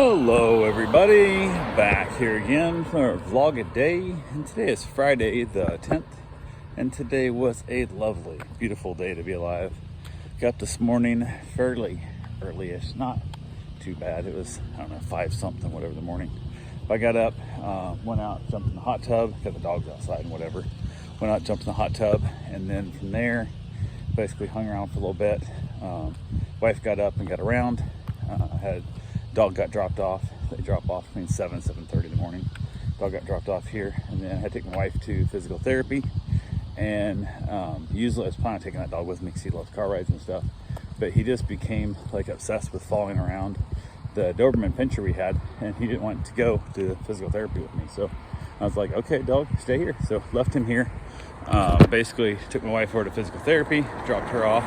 Hello everybody, back here again for a vlog a day, and today is Friday the 10th, and today was a lovely, beautiful day to be alive. Got this morning fairly early-ish, not too bad. It was, I don't know, 5 something, whatever the morning. I got up, went out, jumped in the hot tub, got the dogs outside and whatever. Went out, jumped in the hot tub, and then from there, basically hung around for a little bit. Wife got up and got around, dog got dropped off. They drop off between 7:30 in the morning. Dog got dropped off here, and then I had to take my wife to physical therapy. And usually I was planning on taking that dog with me because he loves car rides and stuff. But he just became like obsessed with following around the Doberman Pinscher we had, and he didn't want to go to physical therapy with me. So I was like, okay, dog, stay here. So left him here. Basically took my wife over to physical therapy, dropped her off.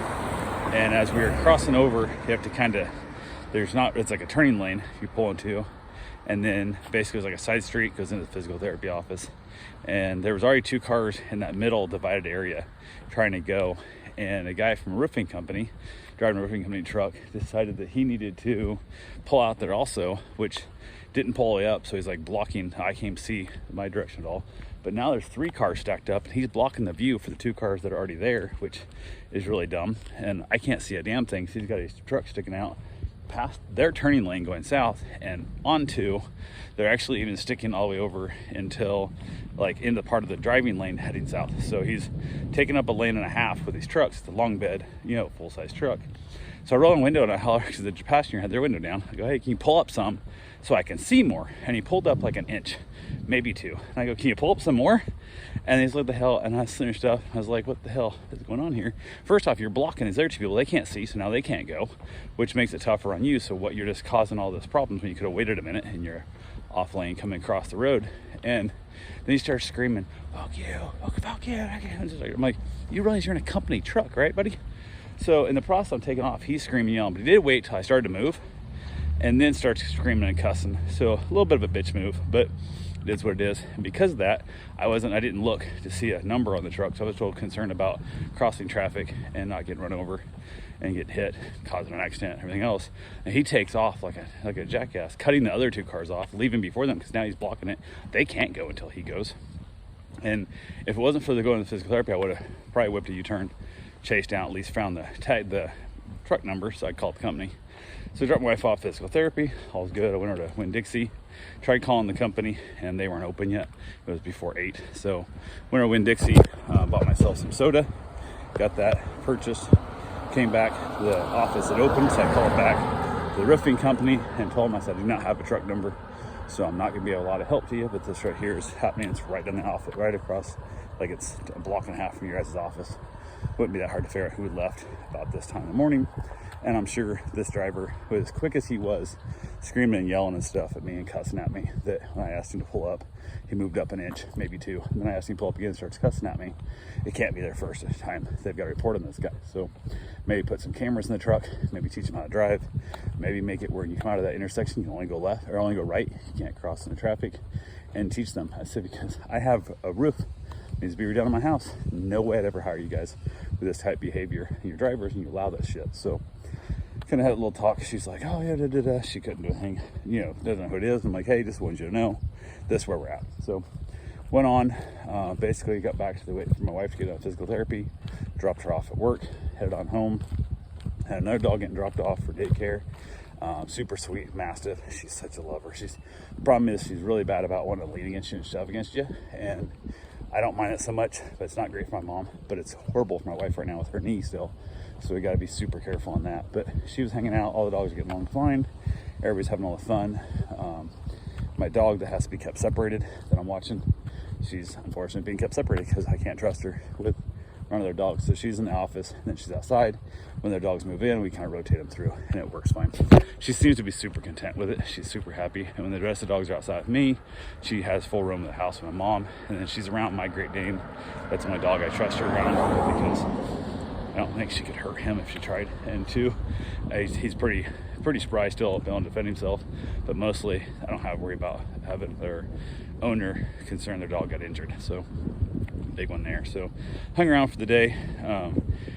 And as we were crossing over, you have to kind of, it's like a turning lane you pull into, and then basically it's like a side street goes into the physical therapy office, and there was already 2 cars in that middle divided area trying to go, and a guy from a roofing company driving a roofing company truck decided that he needed to pull out there also, which didn't pull all the way up, so he's like blocking. I can't see my direction at all, but now there's 3 cars stacked up, and he's blocking the view for the 2 cars that are already there, which is really dumb, and I can't see a damn thing. So he's got his truck sticking out past their turning lane going south and onto, they're actually even sticking all the way over until like in the part of the driving lane heading south. So he's taking up a lane and a half with these trucks. It's a long bed, full-size truck. So I roll the window and I holler, because the passenger had their window down. I go, hey, can you pull up some so I can see more? And he pulled up like an inch, maybe 2. And I go, can you pull up some more? And he's like, the hell? And I finished up. I was like, what the hell is going on here? First off, you're blocking these other 2 people. They can't see, so now they can't go, which makes it tougher on you. So what, you're just causing all this problems when you could have waited a minute and you're off lane coming across the road. And then he starts screaming, fuck you, fuck you. I'm like, you realize you're in a company truck, right, buddy? So in the process of taking off, he's screaming, yelling, but he did wait till I started to move and then starts screaming and cussing. So a little bit of a bitch move, but it is what it is. And because of that, I didn't look to see a number on the truck. So I was so concerned about crossing traffic and not getting run over and getting hit, causing an accident, everything else. And he takes off like a jackass, cutting the other 2 cars off, leaving before them, because now he's blocking it. They can't go until he goes. And if it wasn't for the going to physical therapy, I would have probably whipped a U-turn, chased down, at least found the truck number, so I called the company. So I dropped my wife off physical therapy. All was good. I went over to Winn-Dixie, tried calling the company, and they weren't open yet. It was before 8. So went over to Winn-Dixie, bought myself some soda, got that purchased, came back to the office that opened, so I called back to the roofing company and told them, I said, I do not have a truck number, so I'm not going to be of a lot of help to you, but this right here is happening. It's right in the office, right across, like it's a block and a half from your guys' office. Wouldn't be that hard to figure out who had left about this time in the morning. And I'm sure this driver, as quick as he was, screaming and yelling and stuff at me and cussing at me, that when I asked him to pull up, he moved up an inch, maybe 2. And then I asked him to pull up again and starts cussing at me. It can't be their first time they've got a report on this guy. So maybe put some cameras in the truck, maybe teach him how to drive, maybe make it where you come out of that intersection, you only go left or only go right. You can't cross into traffic, and teach them. I said, because I have a roof needs to be redone on my house. No way I'd ever hire you guys with this type of behavior. Your drivers, and you allow that shit. So kind of had a little talk. She's like, oh yeah, she couldn't do anything, doesn't know who it is. I'm like, hey, just wanted you to know this is where we're at. So went on, basically got back to the wait for my wife to get out of physical therapy, dropped her off at work, headed on home, had another dog getting dropped off for daycare. Super sweet Mastiff. She's such a lover. The problem is she's really bad about wanting to lean against you and shove against you, and I don't mind it so much, but it's not great for my mom, but it's horrible for my wife right now with her knee still. So we got to be super careful on that. But she was hanging out. All the dogs are getting along fine. Everybody's having all the fun. My dog that has to be kept separated that I'm watching, she's unfortunately being kept separated because I can't trust her with one of their dogs. So she's in the office, and then she's outside. When their dogs move in, we kind of rotate them through, and it works fine. She seems to be super content with it. She's super happy. And when the rest of the dogs are outside with me, she has full room in the house with my mom. And then she's around my Great Dane. That's my dog I trust her around, because I don't think she could hurt him if she tried. And 2, he's pretty spry still, able to defend himself. But mostly, I don't have to worry about having their owner concerned their dog got injured. So big one there. So hung around for the day.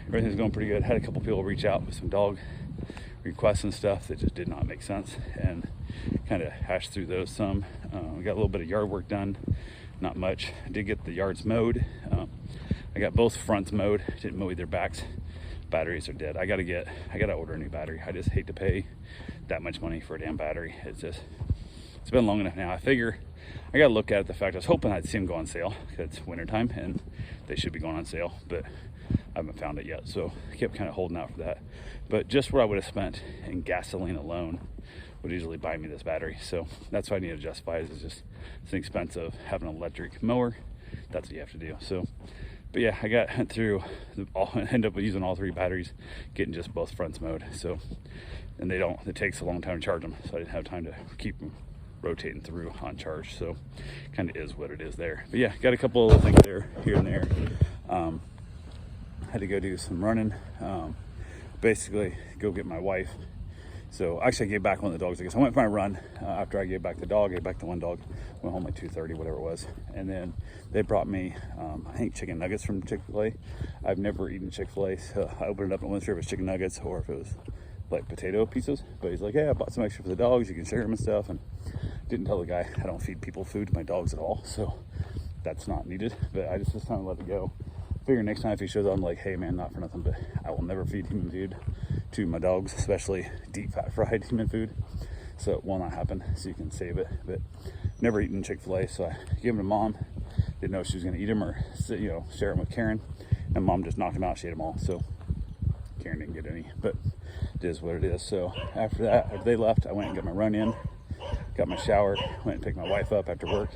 Everything's going pretty good. Had a couple people reach out with some dog requests and stuff that just did not make sense, and kind of hashed through those some. We got a little bit of yard work done, not much. I did get the yards mowed. I got both fronts mowed, didn't mow either backs. Batteries are dead. I gotta order a new battery. I just hate to pay that much money for a damn battery. It's been long enough now. I figure I gotta look at the fact I was hoping I'd see them go on sale because it's wintertime and they should be going on sale, but I haven't found it yet. So I kept kind of holding out for that. But just what I would have spent in gasoline alone would easily buy me this battery. So that's what I need to justify. It's just it's expensive having an electric mower. That's what you have to do. So, but yeah, I went through end up using all 3 batteries, getting just both fronts mowed. So, and it takes a long time to charge them. So I didn't have time to keep them rotating through on charge. So kind of is what it is there. But yeah, got a couple of things there, here and there. Had to go do some running. Basically go get my wife. So actually I gave back one of the dogs. I guess I went for my run. After I gave back the dog, I gave back the one dog, went home at 2:30, whatever it was. And then they brought me, I think chicken nuggets from Chick-fil-A. I've never eaten Chick-fil-A, so I opened it up and wasn't sure if it was chicken nuggets or if it was like potato pieces. But he's like, yeah, I bought some extra for the dogs. You can share them and stuff. And didn't tell the guy I don't feed people food to my dogs at all. So that's not needed. But I just this time let it go. Figure next time if he shows up, I'm like, hey man, not for nothing, but I will never feed human food to my dogs, especially deep fat fried human food. So it will not happen. So you can save it. But never eaten Chick-fil-A, so I gave them to Mom. Didn't know if she was going to eat them or share them with Karen. And Mom just knocked them out. She ate them all. So Karen didn't get any, but it is what it is. So after that, after they left, I went and got my run in, got my shower, went and picked my wife up after work,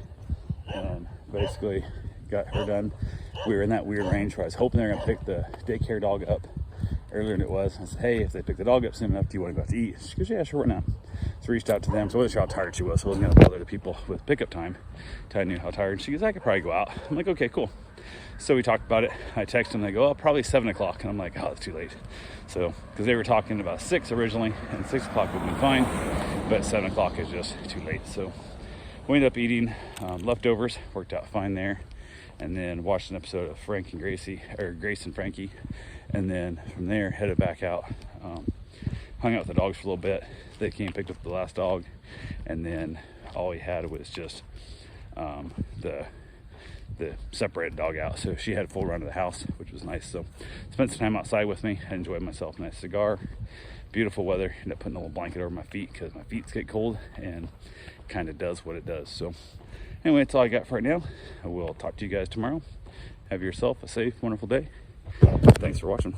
and basically got her done. We were in that weird range where I was hoping they were going to pick the daycare dog up earlier than it was. I said, hey, if they pick the dog up soon enough, do you want to go out to eat? She goes, yeah, sure, right now. So I reached out to them. So I wasn't sure how tired she was, so I wasn't going to bother the people with pickup time until I knew how tired. She goes, I could probably go out. I'm like, okay, cool. So we talked about it. I texted them. They go, oh, probably 7 o'clock. And I'm like, oh, it's too late. So, because they were talking about 6 originally, and 6 o'clock would have been fine, but 7 o'clock is just too late. So we ended up eating leftovers. Worked out fine there. And then watched an episode of Frank and Gracie, or Grace and Frankie. And then from there, headed back out. Hung out with the dogs for a little bit. They came, picked up the last dog. And then all we had was just the separated dog out. So she had a full run of the house, which was nice. So spent some time outside with me. I enjoyed myself. Nice cigar. Beautiful weather. Ended up putting a little blanket over my feet because my feet get cold and kind of does what it does. So anyway, that's all I got for right now. I will talk to you guys tomorrow. Have yourself a safe, wonderful day. Thanks for watching.